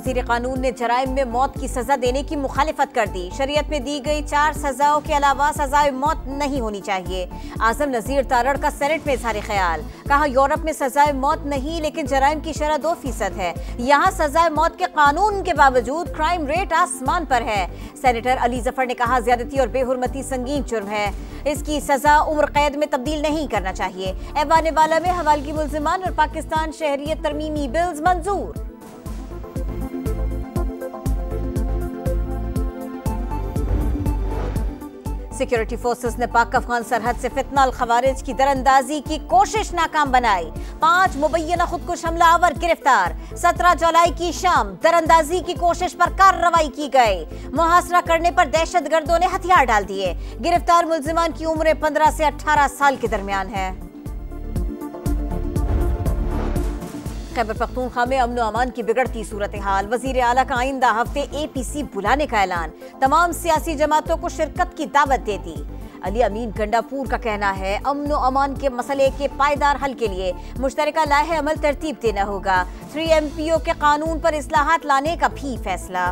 वजीर कानून ने जराइम में मौत की सजा देने की मुखालिफत कर दी। शरीयत में दी गई 4 सजाओं के अलावा सजाए मौत नहीं होनी चाहिए। आजम नजीर तारड़ का सेनेट में इजहार ख्याल, कहा यूरोप में सजाए मौत नहीं लेकिन जराइम की शरह 2% है। यहाँ सजाए मौत के कानून के बावजूद क्राइम रेट आसमान पर है। सेनेटर अली जफर ने कहा ज्यादती और बेहुरमती संगीन जुर्म है, इसकी सजा उम्र कैद में तब्दील नहीं करना चाहिए। ऐवान वाला में हवालगी मुल्जिमान और पाकिस्तान शहरियत तरमीमी बिल्स मंजूर। सिक्योरिटी फोर्सेस ने पाक अफगान सरहद से फितना अल खवारिज की दरअंदाजी की कोशिश नाकाम बनाई। 5 मुबैना खुदकुश हमलावर गिरफ्तार। 17 जुलाई की शाम दरअंदाजी की कोशिश पर कार्रवाई की गई। मुहासरा करने पर दहशतगर्दों ने हथियार डाल दिए। गिरफ्तार मुल्जिमान की उम्र 15 से 18 साल के दरमियान है। खैबर पख्तूनख्वा में अमन अमान की बिगड़ती सूरत हाल, वजीर आला का आइंदा हफ्ते APC बुलाने का ऐलान, तमाम सियासी जमातों को शिरकत की दावत दे दी। अली अमीन गंडापुर का कहना है अमन अमान के मसले के पायदार हल के लिए मुश्तरका लाहे अमल तरतीब देना होगा। 3 MPO के कानून पर इस्लाहात लाने का भी फैसला।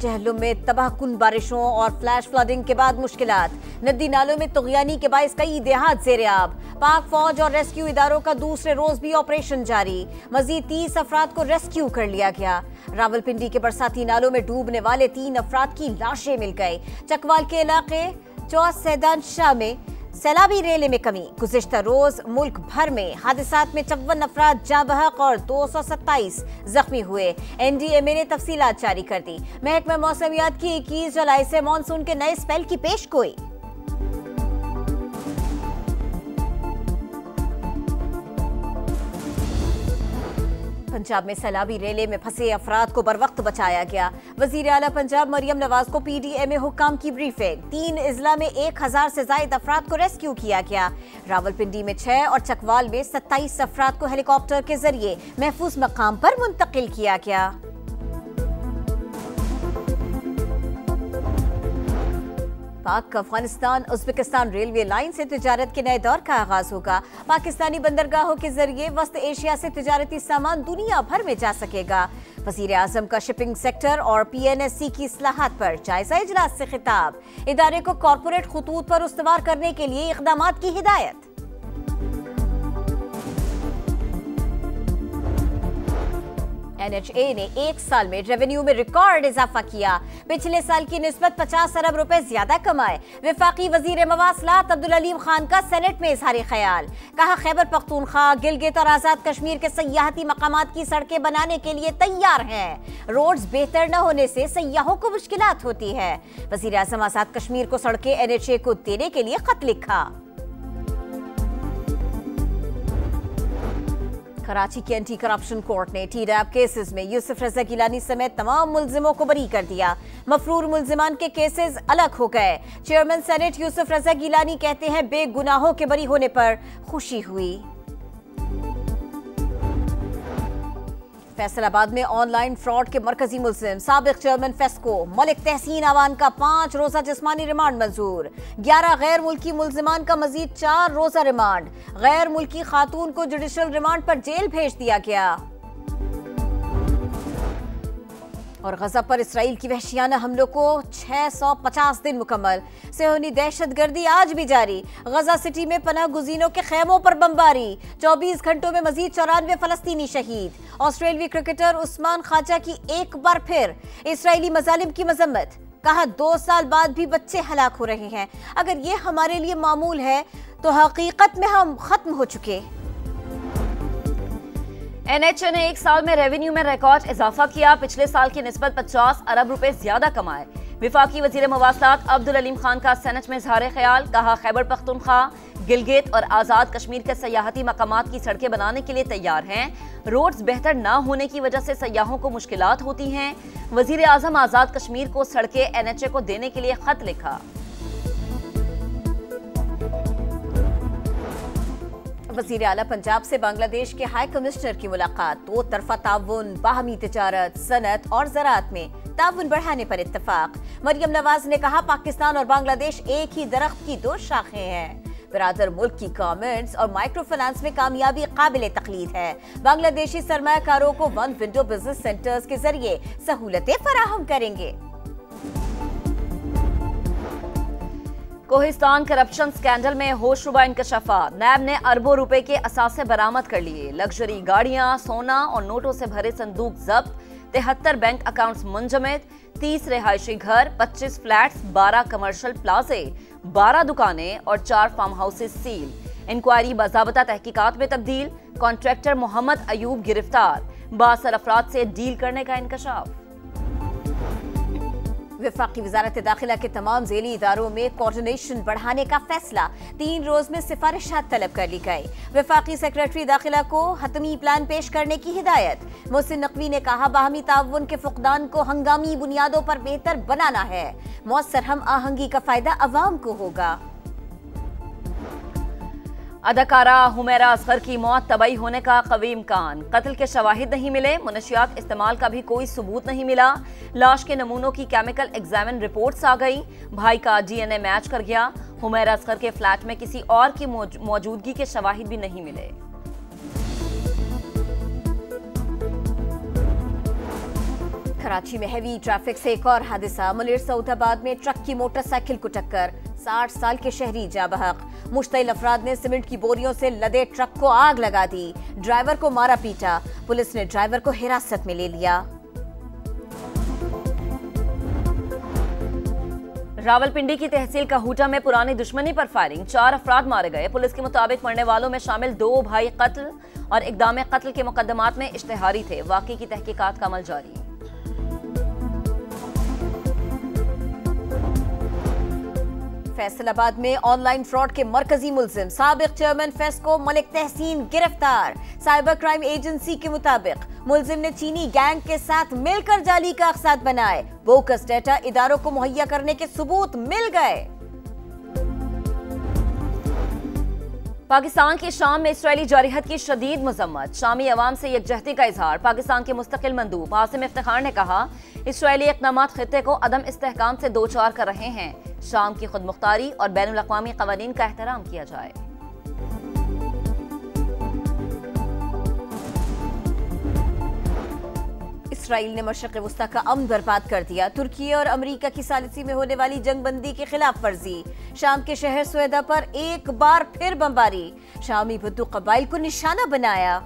जहलुम में तबाहकुन बारिशों और फ्लैश फ्लडिंग के बाद मुश्किलात, नदी नालों में तुगयानी के बाइस कई देहात ज़ेर-ए-आब। पाक फौज और रेस्क्यू इदारों का दूसरे रोज भी ऑपरेशन जारी, मजीद 30 अफराद को रेस्क्यू कर लिया गया। रावलपिंडी के बरसाती नालों में डूबने वाले 3 अफराद की लाशें मिल गई। चकवाल के इलाके चौस सैदान शाह में सैलाबी रेले में कमी। गुज़िश्ता रोज मुल्क भर में हादसात में 54 अफराद जाँ बहक और 227 जख्मी हुए। NDMA ने तफसीलात जारी कर दी। महकमा मौसमियात की 21 जुलाई से मानसून के नए स्पेल की पेशगोई। पंजाब में सैलाबी रेले में फंसे अफराद को बरवक्त बचाया गया। वजीर आला पंजाब मरियम नवाज को PDMA हुक्काम की ब्रीफिंग। 3 इजला में 1000 से जायद अफराद को रेस्क्यू किया गया। रावलपिंडी में 6 और चकवाल में 27 अफराद को हेलीकॉप्टर के जरिए महफूज मकाम पर मुंतकिल किया गया। पाक अफगानिस्तान उज़्बेकिस्तान रेलवे लाइन से तिजारत के नए दौर का आगाज होगा। पाकिस्तानी बंदरगाहों के जरिए वस्त एशिया से तिजारती सामान दुनिया भर में जा सकेगा। वज़ीर आज़म का शिपिंग सेक्टर और PNSC की इस्लाहात पर जायजा इजलास से खिताब। इदारे को कॉर्पोरेट खतूत पर उस्तवार करने के लिए इक़दामात की हिदायत। NHA ने 1 साल में रेवेन्यू में रिकॉर्ड इजाफा किया। पिछले साल की निस्बत 50 अरब रुपए ज्यादा कमाए। वफाकी वजीर मवासलात अब्दुल अलीम खान का सेनेट में इजहार ख्याल, कहा खैबर पख्तूनख्वा, गिलगित और आजाद कश्मीर के सयाहती मकामात की सड़कें बनाने के लिए तैयार हैं। रोड्स बेहतर न होने से सयाहों को मुश्किलात होती है। वजीर आज़म आजाद कश्मीर को सड़कें NHA को देने के लिए खत लिखा। कराची की एंटी करप्शन कोर्ट ने TDAP केसेस में यूसुफ रजा गिलानी समेत तमाम मुल्जिमों को बरी कर दिया। मफरूर मुल्जिमान के केसेस अलग हो गए। चेयरमैन सेनेट यूसुफ रजा गिलानी कहते हैं बेगुनाहों के बरी होने पर खुशी हुई। फैसलाबाद में ऑनलाइन फ्रॉड के मरकजी मुल्जिम साबिक चेयरमैन फेस्को मलिक तहसीन अवान का 5 रोजा जिस्मानी रिमांड मंजूर। 11 गैर मुल्की मुल्जिमान का मजीद 4 रोजा रिमांड। गैर मुल्की खातून को जुडिशल रिमांड पर जेल भेज दिया गया। और गजा पर इसराइल की वहशियाना हमलों को 650 दिन मुकम्मल। सेहूनी दहशतगर्दी आज भी जारी। गजा सिटी में पनाह गुज़ीनों के खेमों पर बमबारी। 24 घंटों में मजीद 94 फलस्तीनी शहीद। ऑस्ट्रेलियाई क्रिकेटर उस्मान ख्वाजा की एक बार फिर इसराइली मजालिम की मजम्मत, कहा 2 साल बाद भी बच्चे हलाक हो रहे हैं। अगर ये हमारे लिए मामूल है तो हकीकत में हम खत्म हो चुके। NHA ने 1 साल में रेवेन्यू में रिकॉर्ड इजाफा किया। पिछले साल की निस्बत 50 अरब रुपए ज्यादा कमाए। विफाकी वजीर मवासलात अब्दुल अलीम खान का सेनेट में इजहार ख्याल, कहा खैबर पख्तूनख्वा, गिलगित और आजाद कश्मीर के सयाहती मकामात की सड़कें बनाने के लिए तैयार हैं। रोड्स बेहतर न होने की वजह से सयाहों को मुश्किलात होती हैं। वजीर आजम आजाद कश्मीर को सड़कें NHA को देने के लिए खत लिखा। वज़ीर आला पंजाब से बांग्लादेश के हाई कमिश्नर की मुलाकात। 2 तरफा ताउन, बाहमी तिजारत, सनत और ज़राअत में ताउन बढ़ाने पर इत्तफाक। मरियम नवाज ने कहा पाकिस्तान और बांग्लादेश एक ही दरख्त की 2 शाखें हैं। बिरादर मुल्क की गवर्नमेंट्स और माइक्रो फाइनेंस में कामयाबी काबिल तकलीद है। बांग्लादेशी सरमायाकारों को वन विंडो बिजनेस सेंटर्स के जरिए सहूलतें फराहम करेंगे। कोहिस्तान करप्शन स्कैंडल में होशरुबा इंकशाफात। नैब ने अरबों रुपए के असासे बरामद कर लिए। लग्जरी गाड़ियां, सोना और नोटों से भरे संदूक जब्त, 73 बैंक अकाउंट्स मुंजमद, 30 रिहायशी घर, 25 फ्लैट्स, 12 कमर्शियल प्लाजे, 12 दुकानें और 4 फार्म हाउसेस सील। इंक्वायरी बाज़ाबता तहकीकात में तब्दील। कॉन्ट्रैक्टर मोहम्मद अयूब गिरफ्तार। 62 अफराद से डील करने का इंकशाफ। वफाकी वजारत दाखिला के तमाम झेली इदारों में कोऑर्डिनेशन बढ़ाने का फैसला। 3 रोज में सिफारिशात तलब कर ली गई। वफाकी सेक्रेटरी दाखिला को हतमी प्लान पेश करने की हिदायत। मोहसिन नकवी ने कहा, बाहमी ताउन के फुकदान को हंगामी बुनियादों पर बेहतर बनाना है। मौसर हम आहंगी का फायदा अवाम को होगा। अदाकारा हुमैरा असगर की मौत तबाही होने का कवी इम्कान। कत्ल के शवाहिद नहीं मिले। मुनशियात इस्तेमाल का भी कोई सबूत नहीं मिला। लाश के नमूनों की केमिकल एग्जामिन रिपोर्ट्स आ गई। भाई का DNA मैच कर गया। हुमैरा असगर के फ्लैट में किसी और की मौजूदगी के शवाहिद भी नहीं मिले। कराची में हैवी ट्रैफिक से एक और हादसा। मुनीर सऊदाबाद में ट्रक की मोटरसाइकिल को टक्कर। 60 साल के शहरी जा बहक। मुश्तइल अफराद ने सीमेंट की बोरियों से लदे ट्रक को आग लगा दी। ड्राइवर को मारा पीटा। पुलिस ने ड्राइवर को हिरासत में ले लिया। रावलपिंडी की तहसील कहूटा में पुरानी दुश्मनी पर फायरिंग। 4 अफराद मारे गए। पुलिस के मुताबिक मरने वालों में शामिल 2 भाई कत्ल और इक़दाम कत्ल के मुकदमात में इश्तिहारी थे। वाक़ई की तहकीकात का अमल जारी। फैसलाबाद में ऑनलाइन फ्रॉड के मरकजी मुल्जिम साबिक चेयरमैन फेस्को मलिक तहसीन गिरफ्तार। साइबर क्राइम एजेंसी के मुताबिक मुल्जिम ने चीनी गैंग के साथ मिलकर जाली कागजात बनाए। बोकस डेटा इदारों को मुहैया करने के सबूत मिल गए। पाकिस्तान की शाम में इसराइली जारहत की शदीद मजम्मत। शामी अवाम से यकजहती का इजहार। पाकिस्तान के मुस्तकिल मंदूब आसिम इफ्तिखार ने कहा, इसराइली इक़दामात खित्ते को अदम इस्तेहकाम से दो चार कर रहे हैं। शाम की खुद मुख्तारी और बैनुल अक़वामी क़वानीन का एहतराम किया जाए। इसराइल ने मशरिक़ वुस्ता का अमन बर्बाद कर दिया। तुर्की और अमरीका की सालिसी में होने वाली जंगबंदी की खिलाफ वर्जी। शाम के शहर सुएदा पर एक बार फिर बमबारी। शामी बद्दू कबाइल को निशाना बनाया।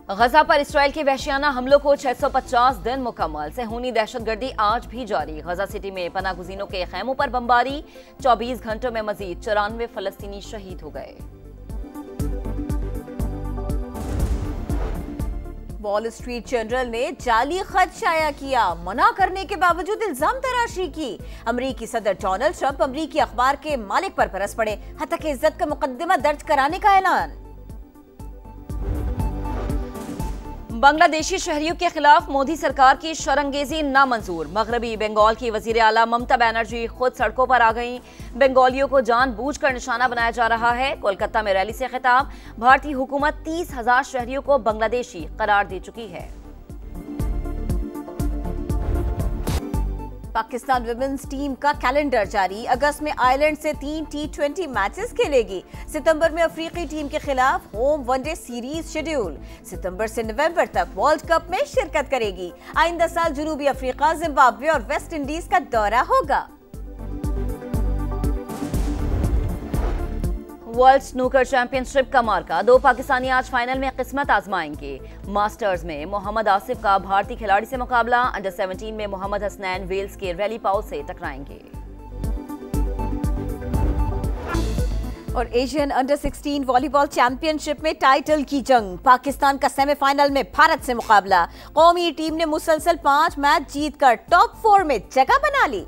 गजा पर इसराइल के वहशियाना हमलों को 650 दिन मुकम्मल। सेहूनी दहशतगर्दी आज भी जारी। गजा सिटी में पनागुज़ीनों के खैमों पर बमबारी। 24 घंटों में मजीद 94 फलस्तीनी शहीद हो गए। वॉल स्ट्रीट जर्नल ने जाली खत शाया किया। मना करने के बावजूद इल्जाम तराशी की। अमरीकी सदर डोनाल्ड ट्रंप अमरीकी अखबार के मालिक पर बरस पड़े। हत्या की इज्जत का मुकदमा दर्ज कराने का ऐलान। बांग्लादेशी शहरियों के खिलाफ मोदी सरकार की शरंगेजी नामंजूर। मगरबी बंगाल की वजीर आला ममता बनर्जी खुद सड़कों पर आ गईं। बंगालियों को जानबूझकर निशाना बनाया जा रहा है। कोलकाता में रैली से खिताब। भारतीय हुकूमत 30,000 शहरियों को बांग्लादेशी करार दे चुकी है। पाकिस्तान विमेंस टीम का कैलेंडर जारी। अगस्त में आयरलैंड से 3 T20 मैचेस खेलेगी। सितंबर में अफ्रीकी टीम के खिलाफ होम वनडे सीरीज शेड्यूल। सितंबर से नवंबर तक वर्ल्ड कप में शिरकत करेगी। आइंदा साल जनूबी अफ्रीका, जिम्बाब्वे और वेस्ट इंडीज का दौरा होगा। वर्ल्ड स्नूकर चैंपियनशिप का मार्का। 2 पाकिस्तानी आज फाइनल में किस्मत आजमाएंगे। मास्टर्स में मोहम्मद आसिफ का भारतीय खिलाड़ी से मुकाबला। अंडर 17 में मोहम्मद हसनैन वेल्स के रैली पाओ से टकराएंगे। और एशियन अंडर 16 वॉलीबॉल चैंपियनशिप में टाइटल की जंग। पाकिस्तान का सेमीफाइनल में भारत से मुकाबला। कौमी टीम ने मुसलसल 5 मैच जीतकर टॉप 4 में जगह बना ली।